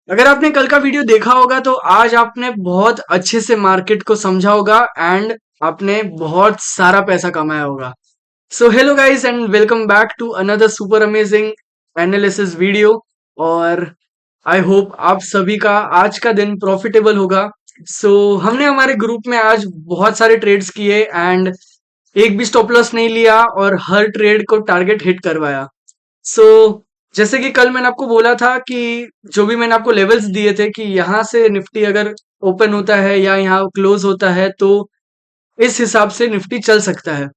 अगर आपने कल का वीडियो देखा होगा तो आज आपने बहुत अच्छे से मार्केट को समझा होगा एंड आपने बहुत सारा पैसा कमाया होगा। So hello guys and welcome back to another super amazing analysis video. और आई होप आप सभी का आज का दिन प्रॉफिटेबल होगा। हमने हमारे ग्रुप में आज बहुत सारे ट्रेड्स किए एंड एक भी स्टॉप लॉस नहीं लिया और हर ट्रेड को टारगेट हिट करवाया। सो जैसे कि कल मैंने आपको बोला था कि जो भी मैंने आपको लेवल्स दिए थे कि यहाँ से निफ्टी अगर ओपन होता है या यहाँ क्लोज होता है तो इस हिसाब से निफ्टी चल सकता है।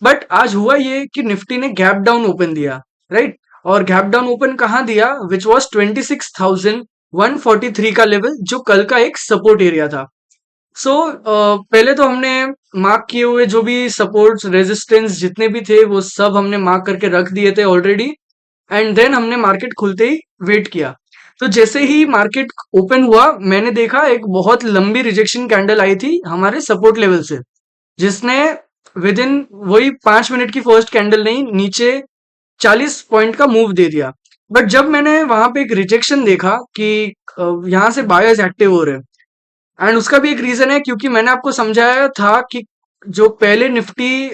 बट आज हुआ ये कि निफ्टी ने गैप डाउन ओपन दिया, राइट। और गैप डाउन ओपन कहाँ दिया, विच वॉज 26,143 का लेवल, जो कल का एक सपोर्ट एरिया था। पहले तो हमने मार्क किए हुए जो भी सपोर्ट्स रेजिस्टेंस जितने भी थे वो सब हमने मार्क करके रख दिए थे ऑलरेडी। एंड देन हमने मार्केट खुलते ही वेट किया। तो जैसे ही मार्केट ओपन हुआ मैंने देखा एक बहुत लंबी रिजेक्शन कैंडल आई थी हमारे सपोर्ट लेवल से, जिसने विद इन वही 5 मिनट की फर्स्ट कैंडल नहीं, नीचे 40 पॉइंट का मूव दे दिया। बट जब मैंने वहां पे एक रिजेक्शन देखा कि यहाँ से बायर्स एक्टिव हो रहे हैं, एंड उसका भी एक रीजन है क्योंकि मैंने आपको समझाया था कि जो पहले निफ्टी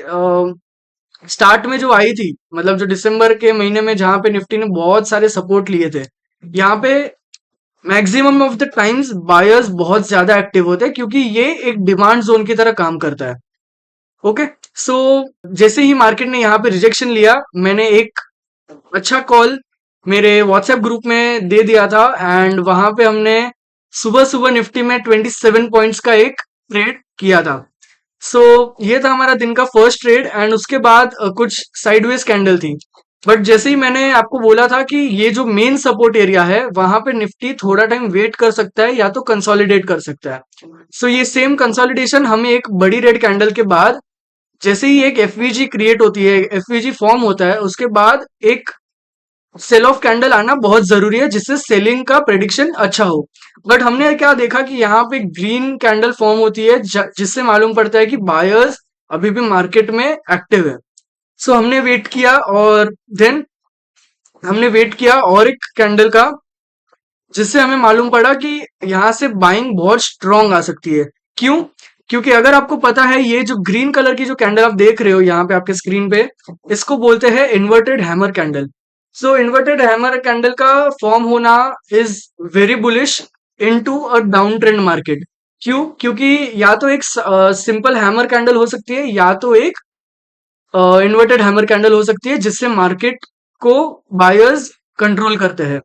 स्टार्ट में जो आई थी, मतलब जो दिसंबर के महीने में जहां पे निफ्टी ने बहुत सारे सपोर्ट लिए थे, यहाँ पे maximum of the times buyers बहुत ज्यादा एक्टिव होते हैं क्योंकि ये एक डिमांड जोन की तरह काम करता है। ओके। सो जैसे ही मार्केट ने यहाँ पे रिजेक्शन लिया, मैंने एक अच्छा कॉल मेरे व्हाट्सएप ग्रुप में दे दिया था एंड वहां पे हमने सुबह सुबह निफ्टी में 27 पॉइंट्स का एक ट्रेड किया था। सो ये था हमारा दिन का फर्स्ट ट्रेड एंड उसके बाद कुछ साइडवेज कैंडल थी। बट जैसे ही मैंने आपको बोला था कि ये जो मेन सपोर्ट एरिया है वहां पे निफ्टी थोड़ा टाइम वेट कर सकता है या तो कंसोलिडेट कर सकता है। ये सेम कंसोलिडेशन हमें एक बड़ी रेड कैंडल के बाद, जैसे ही एक एफवीजी क्रिएट होती है, एफवीजी फॉर्म होता है, उसके बाद एक सेल ऑफ कैंडल आना बहुत जरूरी है जिससे सेलिंग का प्रेडिक्शन अच्छा हो। बट हमने क्या देखा कि यहाँ पे ग्रीन कैंडल फॉर्म होती है जिससे मालूम पड़ता है कि बायर्स अभी भी मार्केट में एक्टिव है। हमने वेट किया और देन हमने वेट किया और एक कैंडल का, जिससे हमें मालूम पड़ा कि यहाँ से बाइंग बहुत स्ट्रांग आ सकती है। क्यों? क्योंकि अगर आपको पता है ये जो ग्रीन कलर की जो कैंडल आप देख रहे हो यहाँ पे आपके स्क्रीन पे, इसको बोलते हैं inverted hammer candle. Inverted hammer candle का फॉर्म होना is very bullish into a down trend market. क्यों? क्योंकि या तो एक सिंपल हैमर कैंडल हो सकती है या तो एक इन्वर्टेड हैमर कैंडल हो सकती है जिससे मार्केट को बायर्स कंट्रोल करते हैं।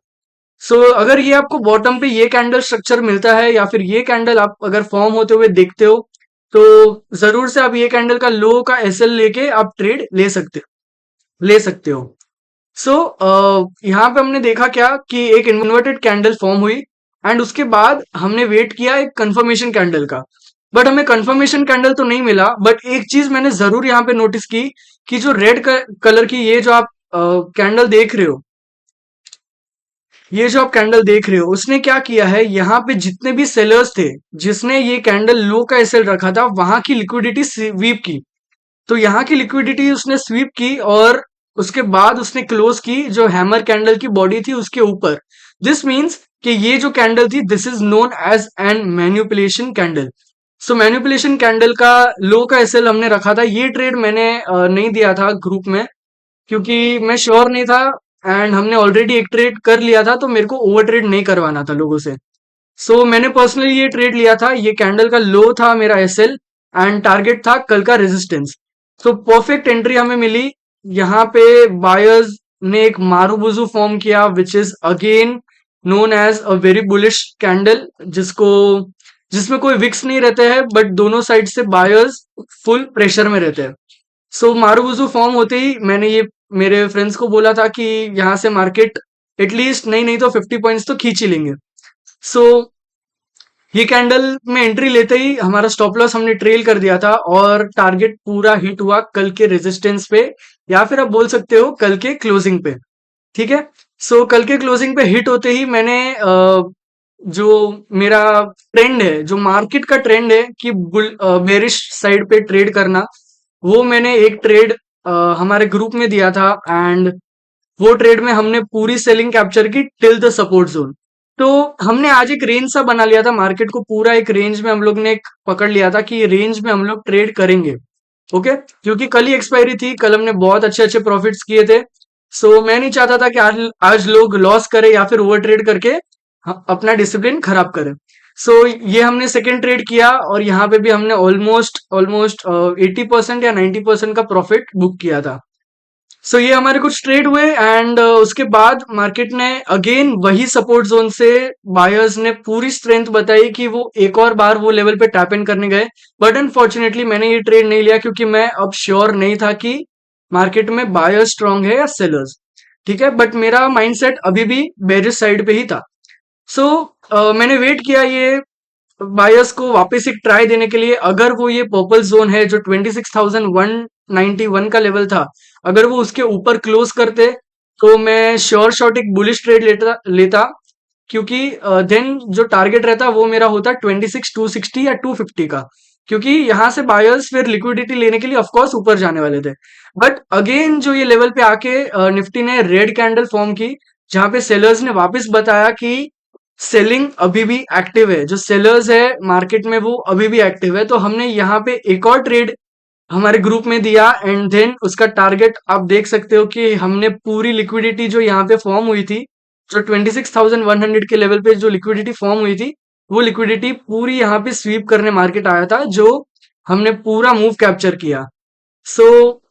अगर ये आपको बॉटम पे ये कैंडल स्ट्रक्चर मिलता है या फिर ये कैंडल आप अगर फॉर्म होते हुए देखते हो, तो जरूर से आप ये कैंडल का लो का एसएल लेके आप ट्रेड ले सकते हो। यहाँ पे हमने देखा क्या कि एक इन्वर्टेड कैंडल फॉर्म हुई एंड उसके बाद हमने वेट किया एक कंफर्मेशन कैंडल का। बट हमें कंफर्मेशन कैंडल तो नहीं मिला, बट एक चीज मैंने जरूर यहाँ पे नोटिस की कि जो रेड कलर की ये जो आप कैंडल देख रहे हो, ये जो आप कैंडल देख रहे हो, उसने क्या किया है, यहाँ पे जितने भी सेलर्स थे जिसने ये कैंडल लो का एसएल रखा था वहां की लिक्विडिटी स्वीप की। तो यहाँ की लिक्विडिटी उसने स्वीप की और उसके बाद उसने क्लोज की जो हैमर कैंडल की बॉडी थी उसके ऊपर। दिस मीन्स कि ये जो कैंडल थी this is known as an manipulation candle. Manipulation candle का लो का एसएल हमने रखा था। ये ट्रेड मैंने नहीं दिया था ग्रुप में क्योंकि मैं श्योर नहीं था एंड हमने ऑलरेडी एक ट्रेड कर लिया था, तो मेरे को ओवर ट्रेड नहीं करवाना था लोगों से। मैंने पर्सनली ये ट्रेड लिया था। ये कैंडल का लो था मेरा एसएल एंड टारगेट था कल का रेजिस्टेंस। परफेक्ट एंट्री हमें मिली। यहाँ पे बायर्स ने एक मारूबुजू फॉर्म किया which is again known as a very bullish candle, जिसमें कोई विक्स नहीं रहते हैं बट दोनों साइड से बायर्स फुल प्रेशर में रहते हैं। मारूबुजू फॉर्म होते ही मैंने ये मेरे फ्रेंड्स को बोला था कि यहाँ से मार्केट एटलीस्ट नहीं नहीं तो 50 पॉइंट्स तो खींच ही लेंगे। सो ये कैंडल में एंट्री लेते ही हमारा स्टॉप लॉस हमने ट्रेल कर दिया था और टारगेट पूरा हिट हुआ कल के रेजिस्टेंस पे, या फिर आप बोल सकते हो कल के क्लोजिंग पे। ठीक है। कल के क्लोजिंग पे हिट होते ही मैंने जो मेरा ट्रेंड है, जो मार्केट का ट्रेंड है कि बेरिश साइड पे ट्रेड करना, वो मैंने एक ट्रेड हमारे ग्रुप में दिया था एंड वो ट्रेड में हमने पूरी सेलिंग कैप्चर की टिल द सपोर्ट जोन। तो हमने आज एक रेंज सा बना लिया था, मार्केट को पूरा एक रेंज में हम लोग ने एक पकड़ लिया था कि ये रेंज में हम लोग ट्रेड करेंगे। ओके, क्योंकि कल ही एक्सपायरी थी, कल हमने बहुत अच्छे अच्छे प्रॉफिट्स किए थे। सो मैं नहीं चाहता था कि आज आज लोग लॉस करें या फिर ओवर ट्रेड करके अपना डिसिप्लिन खराब करें। सो ये हमने सेकेंड ट्रेड किया और यहाँ पे भी हमने ऑलमोस्ट ऑलमोस्ट 80% या 90% का प्रॉफिट बुक किया था। सो ये हमारे कुछ ट्रेड हुए एंड उसके बाद मार्केट ने अगेन वही सपोर्ट जोन से बायर्स ने पूरी स्ट्रेंथ बताई कि वो एक और बार वो लेवल पे टैप इन करने गए। बट अनफॉर्चुनेटली मैंने ये ट्रेड नहीं लिया क्योंकि मैं अब श्योर नहीं था कि मार्केट में बायर स्ट्रांग है या सेलर्स। ठीक है, बट मेरा माइंडसेट अभी भी बेरिश साइड पे ही था। सो मैंने वेट किया ये बायर्स को वापस एक ट्राई देने के लिए। अगर वो ये पर्पल जोन है जो 26,191 का लेवल था, अगर वो उसके ऊपर क्लोज करते तो मैं श्योर शॉट एक बुलिश ट्रेड लेता लेता क्योंकि देन जो टारगेट रहता वो मेरा होता 26,260 या 250 का, क्योंकि यहाँ से बायर्स फिर लिक्विडिटी लेने के लिए ऑफ कोर्स ऊपर जाने वाले थे। बट अगेन जो ये लेवल पे आके निफ्टी ने रेड कैंडल फॉर्म की, जहां पे सेलर्स ने वापस बताया कि सेलिंग अभी भी एक्टिव है, जो सेलर्स है मार्केट में वो अभी भी एक्टिव है। तो हमने यहाँ पे एक और ट्रेड हमारे ग्रुप में दिया एंड देन उसका टारगेट आप देख सकते हो कि हमने पूरी लिक्विडिटी जो यहाँ पे फॉर्म हुई थी, जो 26,100 के लेवल पे जो लिक्विडिटी फॉर्म हुई थी, वो लिक्विडिटी पूरी यहाँ पे स्वीप करने मार्केट आया था, जो हमने पूरा मूव कैप्चर किया। सो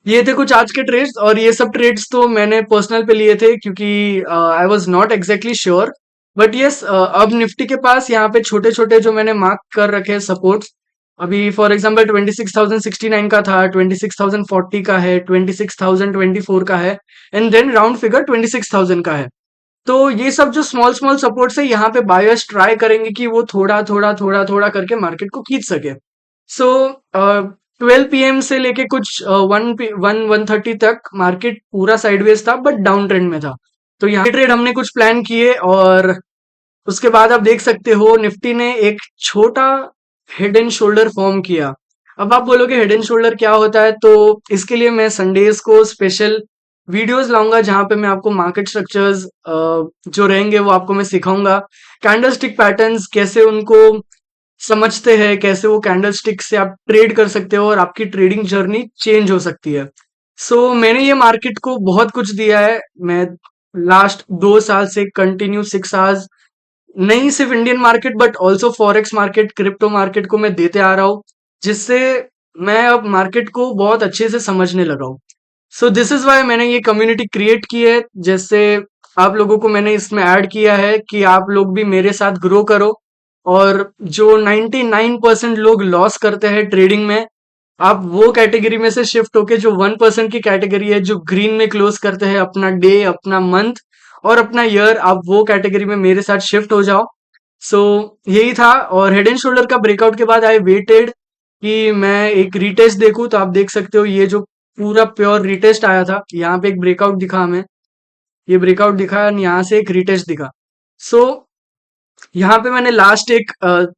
ये थे कुछ आज के ट्रेड्स और ये सब ट्रेड्स तो मैंने पर्सनल पे लिए थे क्योंकि I was not exactly sure. But yes, अब निफ्टी के पास यहाँ पे छोटे छोटे जो मैंने मार्क कर रखे सपोर्ट्स, अभी फॉर एग्जांपल 26,069 का था, 26,040 का है, 26,024 का है एंड देन राउंड फिगर 26,000 का है। तो ये सब जो स्मॉल स्मॉल सपोर्ट्स है, यहाँ पे बायर्स ट्राई करेंगे कि वो थोड़ा थोड़ा थोड़ा थोड़ा करके मार्केट को खींच सके। सो 12 PM से लेके कुछ 1 1 1:30 तक मार्केट पूरा साइडवेज था बट डाउन ट्रेंड में था। तो यहाँ ट्रेड हमने कुछ प्लान किए और उसके बाद आप देख सकते हो निफ्टी ने एक छोटा हेड एंड शोल्डर फॉर्म किया। अब आप बोलोगे हेड एंड शोल्डर क्या होता है, तो इसके लिए मैं संडेज को स्पेशल वीडियोस लाऊंगा जहां पे मैं आपको मार्केट स्ट्रक्चर्स जो रहेंगे वो आपको मैं सिखाऊंगा। कैंडलस्टिक पैटर्न्स कैसे उनको समझते हैं, कैसे वो कैंडलस्टिक से आप ट्रेड कर सकते हो और आपकी ट्रेडिंग जर्नी चेंज हो सकती है। सो मैंने ये मार्केट को बहुत कुछ दिया है। मैं लास्ट 2 साल से कंटिन्यू 6 आवर्स नहीं सिर्फ Indian market but also forex market, crypto market को मैं देते आ रहा हूँ, जिससे मैं अब मार्केट को बहुत अच्छे से समझने लगा हूँ। सो दिस इज वाई मैंने ये कम्युनिटी क्रिएट की है, जैसे आप लोगों को मैंने इसमें ऐड किया है कि आप लोग भी मेरे साथ ग्रो करो। और जो 99% लोग लॉस करते हैं ट्रेडिंग में, आप वो कैटेगरी में से शिफ्ट होके जो 1% की कैटेगरी है जो ग्रीन में क्लोज करते हैं अपना डे, अपना मंथ और अपना ईयर, आप वो कैटेगरी में मेरे साथ शिफ्ट हो जाओ। सो यही था। और हेड एंड शोल्डर का ब्रेकआउट के बाद आई वेटेड कि मैं एक रीटेस्ट देखूं, तो आप देख सकते हो ये जो पूरा प्योर रीटेस्ट आया था, यहाँ पे एक ब्रेकआउट दिखा हमें, ये ब्रेकआउट दिखा और यहाँ से एक रीटेस्ट दिखा। सो यहाँ पे मैंने लास्ट एक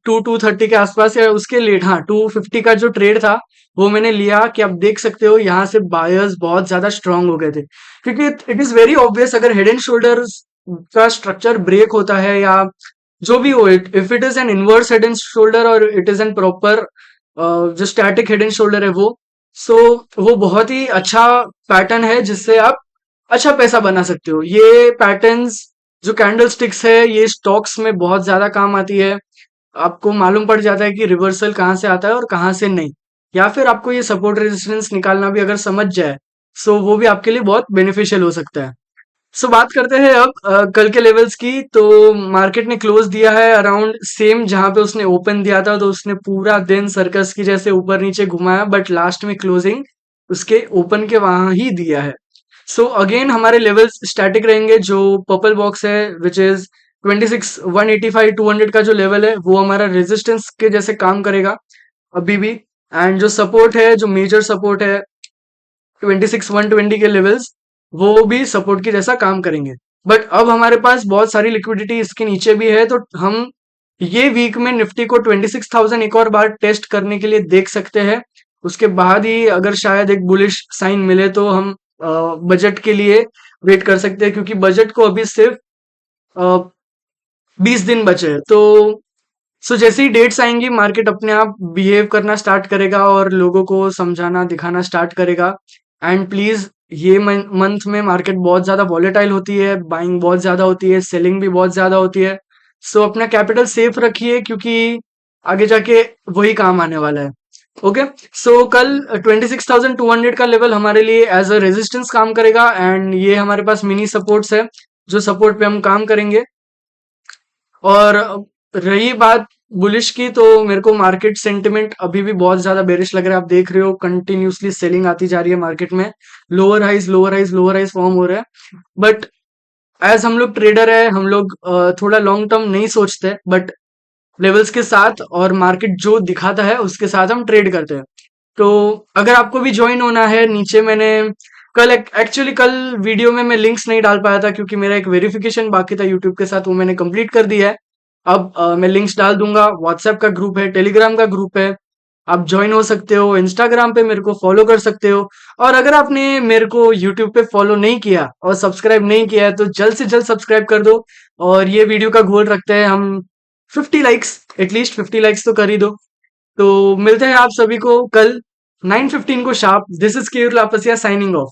230 के आसपास या उसके लेट, हाँ 250 का जो ट्रेड था वो मैंने लिया कि आप देख सकते हो यहाँ से बायर्स बहुत ज्यादा स्ट्रांग हो गए थे, क्योंकि इट इज वेरी ऑब्वियस अगर हेड एंड शोल्डर्स का स्ट्रक्चर ब्रेक होता है या जो भी हो, if it is an inverse head and shoulder और इट इज एन प्रॉपर जो स्टैटिक हेड एंड शोल्डर है वो, सो वो बहुत ही अच्छा पैटर्न है जिससे आप अच्छा पैसा बना सकते हो। ये पैटर्न्स जो कैंडल स्टिक्स है ये स्टॉक्स में बहुत ज्यादा काम आती है। आपको मालूम पड़ जाता है कि रिवर्सल कहाँ से आता है और कहाँ से नहीं, या फिर आपको ये सपोर्ट रेजिस्टेंस निकालना भी अगर समझ जाए, सो वो भी आपके लिए बहुत बेनिफिशियल हो सकता है। सो बात करते हैं अब कल के लेवल्स की। तो मार्केट ने क्लोज दिया है अराउंड सेम जहां पे उसने ओपन दिया था, तो उसने पूरा दिन सर्कस की जैसे ऊपर नीचे घुमाया बट लास्ट में क्लोजिंग उसके ओपन के वहां ही दिया है। सो अगेन हमारे लेवल्स स्टैटिक रहेंगे। जो पर्पल बॉक्स है विच इज 26 185 200 का जो लेवल है वो हमारा रेजिस्टेंस के जैसे काम करेगा अभी भी। एंड जो सपोर्ट है, जो मेजर सपोर्ट है 26 120 के लेवल्स, वो भी सपोर्ट की जैसा काम करेंगे। बट अब हमारे पास बहुत सारी लिक्विडिटी इसके नीचे भी है, तो हम ये वीक में निफ्टी को 26,000 एक और बार टेस्ट करने के लिए देख सकते हैं। उसके बाद ही अगर शायद एक बुलिश साइन मिले तो हम बजट के लिए वेट कर सकते हैं, क्योंकि बजट को अभी सिर्फ 20 दिन बचे हैं। तो जैसे ही डेट्स आएंगी मार्केट अपने आप बिहेव करना स्टार्ट करेगा और लोगों को समझाना दिखाना स्टार्ट करेगा। एंड प्लीज ये मंथ में मार्केट बहुत ज्यादा वॉलेटाइल होती है, बाइंग बहुत ज्यादा होती है, सेलिंग भी बहुत ज्यादा होती है। सो अपना कैपिटल सेफ रखिए क्योंकि आगे जाके वही काम आने वाला है। ओके। सो कल 26,200 का लेवल हमारे लिए एज अ रेजिस्टेंस काम करेगा एंड ये हमारे पास मिनी सपोर्ट्स है जो सपोर्ट पे हम काम करेंगे। और रही बात बुलिश की, तो मेरे को मार्केट सेंटिमेंट अभी भी बहुत ज्यादा बेरिश लग रहा है। आप देख रहे हो कंटिन्यूसली सेलिंग आती जा रही है मार्केट में, lower highs lower highs lower highs form हो रहा है। बट एज हम लोग ट्रेडर है, हम लोग थोड़ा लॉन्ग टर्म नहीं सोचते, बट लेवल्स के साथ और मार्केट जो दिखाता है उसके साथ हम ट्रेड करते हैं। तो अगर आपको भी ज्वाइन होना है, नीचे मैंने कल एक्चुअली कल वीडियो में मैं लिंक्स नहीं डाल पाया था क्योंकि मेरा एक वेरिफिकेशन बाकी था यूट्यूब के साथ, वो मैंने कंप्लीट कर दिया है। अब मैं लिंक्स डाल दूंगा। व्हाट्सएप का ग्रुप है, टेलीग्राम का ग्रुप है, आप ज्वाइन हो सकते हो। इंस्टाग्राम पे मेरे को फॉलो कर सकते हो। और अगर आपने मेरे को यूट्यूब पे फॉलो नहीं किया और सब्सक्राइब नहीं किया है तो जल्द से जल्द सब्सक्राइब कर दो। और ये वीडियो का गोल रखते हैं हम 50 लाइक्स, एटलीस्ट 50 लाइक्स तो कर ही दो। तो मिलते हैं आप सभी को कल 9:15 को शार्प। This is Keyur Lapsiya signing of.